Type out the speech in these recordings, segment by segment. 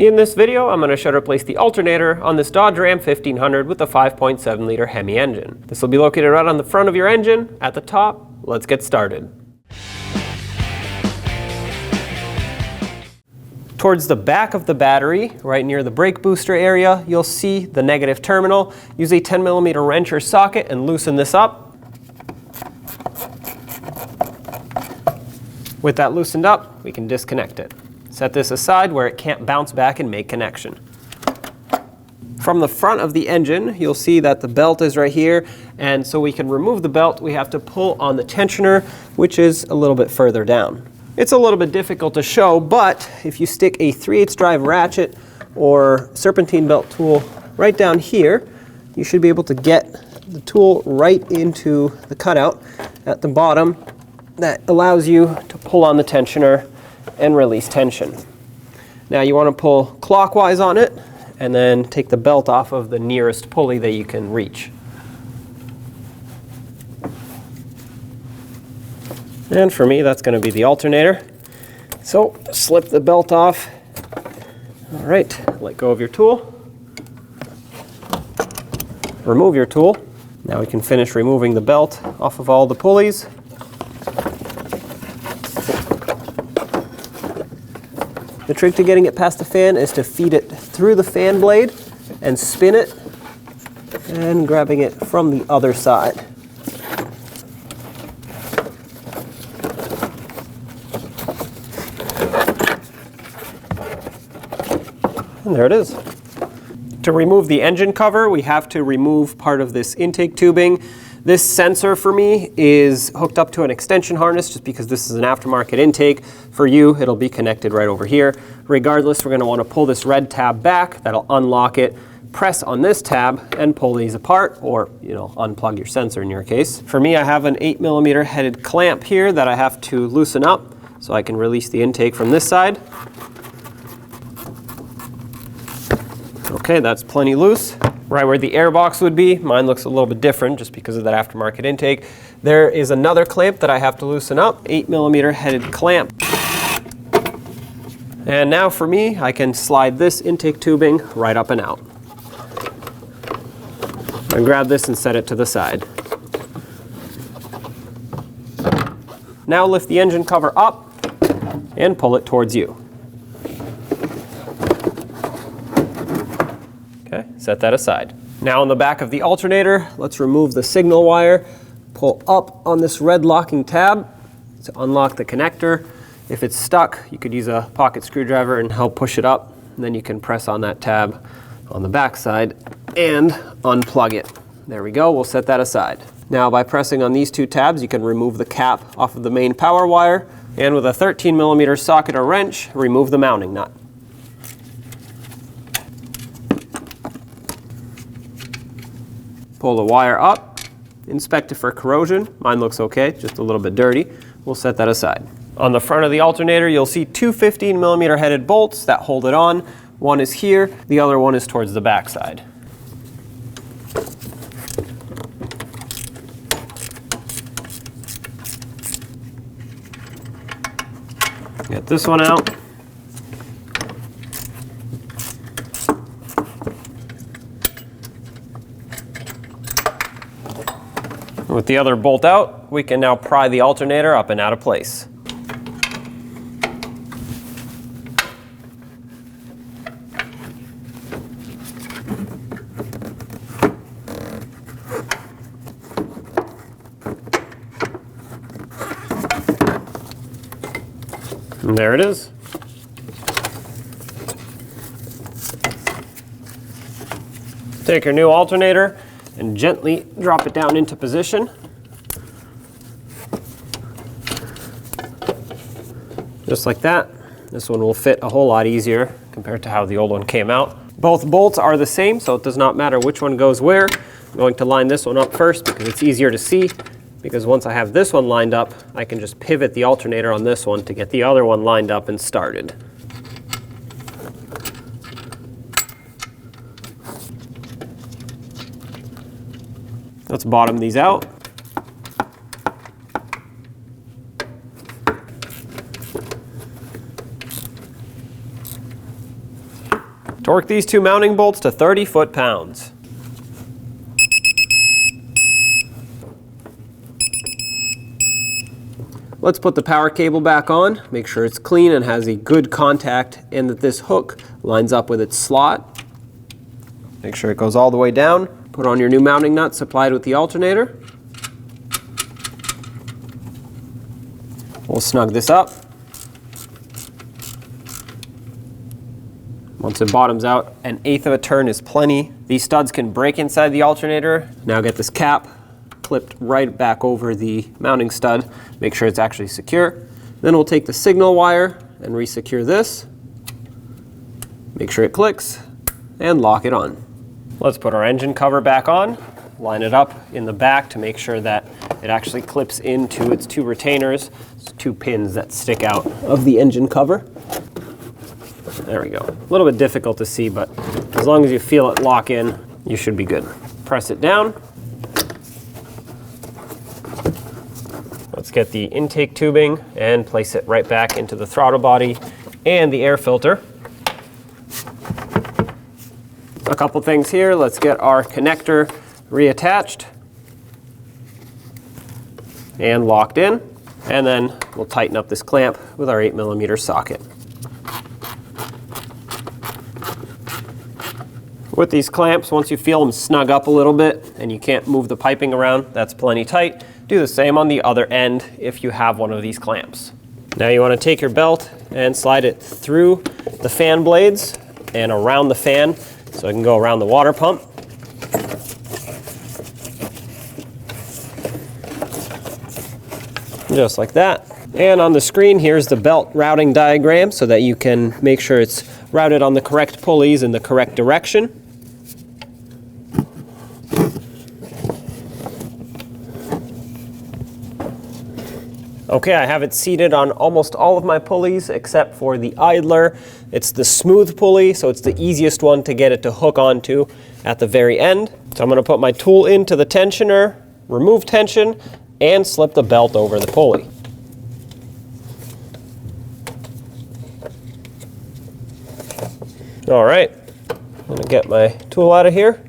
In this video, I'm going to show how to replace the alternator on this Dodge Ram 1500 with a 5.7 liter Hemi engine. This will be located right on the front of your engine at the top. Let's get started. Towards the back of the battery, right near the brake booster area, you'll see the negative terminal. Use a 10mm wrench or socket and loosen this up. With that loosened up, we can disconnect it. Set this aside where it can't bounce back and make connection. From the front of the engine, you'll see that the belt is right here, and so we can remove the belt, we have to pull on the tensioner, which is a little bit further down. It's a little bit difficult to show, but if you stick a 3/8 drive ratchet or serpentine belt tool right down here, you should be able to get the tool right into the cutout at the bottom. That allows you to pull on the tensioner and release tension. Now you want to pull clockwise on it and then take the belt off of the nearest pulley that you can reach. And for me, that's going to be the alternator. So slip the belt off. All right, let go of your tool. Remove your tool. Now we can finish removing the belt off of all the pulleys. The trick to getting it past the fan is to feed it through the fan blade and spin it, and grabbing it from the other side. And there it is. To remove the engine cover, we have to remove part of this intake tubing. This sensor for me is hooked up to an extension harness just because this is an aftermarket intake. For you, it'll be connected right over here. Regardless, we're going to want to pull this red tab back. That'll unlock it. Press on this tab and pull these apart, or unplug your sensor in your case. For me, I have an 8mm headed clamp here that I have to loosen up so I can release the intake from this side. Okay, that's plenty loose. Right where the air box would be, mine looks a little bit different just because of that aftermarket intake. There is another clamp that I have to loosen up, 8mm headed clamp. And now for me, I can slide this intake tubing right up and out. And grab this and set it to the side. Now lift the engine cover up and pull it towards you. Okay, set that aside. Now on the back of the alternator, let's remove the signal wire. Pull up on this red locking tab to unlock the connector. If it's stuck, you could use a pocket screwdriver and help push it up. And then you can press on that tab on the back side and unplug it. There we go, we'll set that aside. Now by pressing on these two tabs, you can remove the cap off of the main power wire. And with a 13mm socket or wrench, remove the mounting nut. Pull the wire up, inspect it for corrosion. Mine looks okay, just a little bit dirty. We'll set that aside. On the front of the alternator, you'll see two 15mm headed bolts that hold it on. One is here, the other one is towards the back side. Get this one out. With the other bolt out, we can now pry the alternator up and out of place. And there it is. Take your new alternator and gently drop it down into position. Just like that. This one will fit a whole lot easier compared to how the old one came out. Both bolts are the same, so it does not matter which one goes where. I'm going to line this one up first because it's easier to see, because once I have this one lined up, I can just pivot the alternator on this one to get the other one lined up and started. Let's bottom these out. Torque these two mounting bolts to 30 foot-pounds. Let's put the power cable back on, make sure it's clean and has a good contact and that this hook lines up with its slot. Make sure it goes all the way down. Put on your new mounting nut supplied with the alternator. We'll snug this up. Once it bottoms out, 1/8 of a turn is plenty. These studs can break inside the alternator. Now get this cap clipped right back over the mounting stud. Make sure it's actually secure. Then we'll take the signal wire and resecure this. Make sure it clicks and lock it on. Let's put our engine cover back on. Line it up in the back to make sure that it actually clips into its two retainers. It's two pins that stick out of the engine cover. There we go. A little bit difficult to see, but as long as you feel it lock in, you should be good. Press it down. Let's get the intake tubing and place it right back into the throttle body and the air filter. A couple things here. Let's get our connector reattached and locked in. And then we'll tighten up this clamp with our 8mm socket. With these clamps, once you feel them snug up a little bit and you can't move the piping around, that's plenty tight. Do the same on the other end if you have one of these clamps. Now you want to take your belt and slide it through the fan blades and around the fan so it can go around the water pump. Just like that. And on the screen, here's the belt routing diagram so that you can make sure it's routed on the correct pulleys in the correct direction. Okay, I have it seated on almost all of my pulleys except for the idler. It's the smooth pulley, so it's the easiest one to get it to hook onto at the very end. So I'm going to put my tool into the tensioner, remove tension, and slip the belt over the pulley. All right, I'm going to get my tool out of here.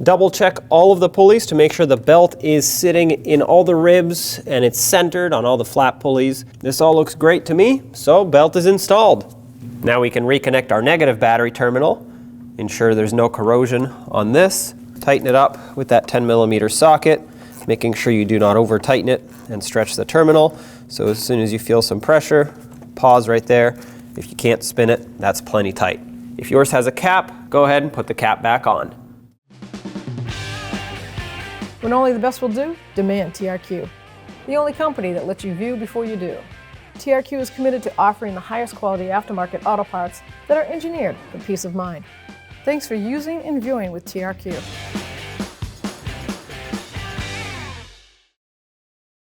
Double check all of the pulleys to make sure the belt is sitting in all the ribs and it's centered on all the flat pulleys. This all looks great to me, so belt is installed. Now we can reconnect our negative battery terminal. Ensure there's no corrosion on this. Tighten it up with that 10mm socket, making sure you do not over tighten it and stretch the terminal. So as soon as you feel some pressure, pause right there. If you can't spin it, that's plenty tight. If yours has a cap, go ahead and put the cap back on. When only the best will do, demand TRQ. The only company that lets you view before you do. TRQ is committed to offering the highest quality aftermarket auto parts that are engineered for peace of mind. Thanks for using and viewing with TRQ.